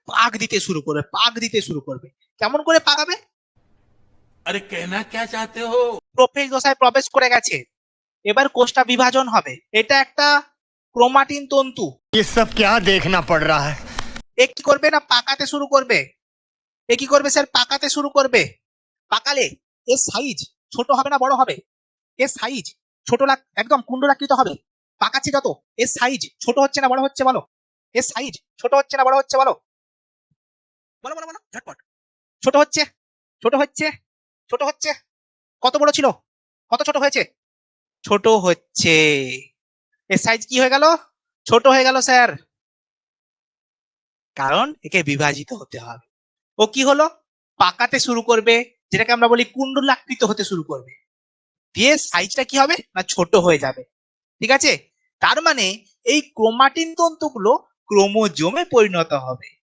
পাক দিতে শুরু করবে, পাক দিতে শুরু করবে। কেমন করে পাকাবে? अरे कहना क्या चाहते हो? প্রোফেজ দশায় প্রবেশ করে গেছে, এবার কোষটা বিভাজন হবে। এটা একটা ক্রোমাটিন তন্তু। ये सब क्या देखना पड़ रहा है? এ কি করবে না পাকাতে শুরু করবে। এ কি করবে স্যার? পাকাতে শুরু করবে। পাকালে এর সাইজ ছোট হবে না বড় হবে? এর সাইজ ছোট একদম কুণ্ডলাকৃত হবে। পাকাচ্ছে যত এর সাইজ ছোট হচ্ছে না বড় হচ্ছে বলো? এর সাইজ ছোট হচ্ছে না বড় হচ্ছে বলো? বলো বলো বলো ঝটপট। ছোট হচ্ছে, ছোট হচ্ছে, ছোট হচ্ছে। কত বড় ছিল, কত ছোট হয়েছে? ছোট হচ্ছে। এর সাইজ কি হয়ে গেল? ছোট হয়ে গেল স্যার, কারণ একে বিভাজিত হতে হবে। ও কি হলো? পাকাতে শুরু করবে, যেটাকে আমরা বলি কুণ্ডলাকৃত হতে শুরু করবে। দিয়ে সাইজটা কি হবে না ছোট হয়ে যাবে। ঠিক আছে? তার মানে এই ক্রোমাটিন তন্তুগুলো ক্রোমোজোমে পরিণত হবে।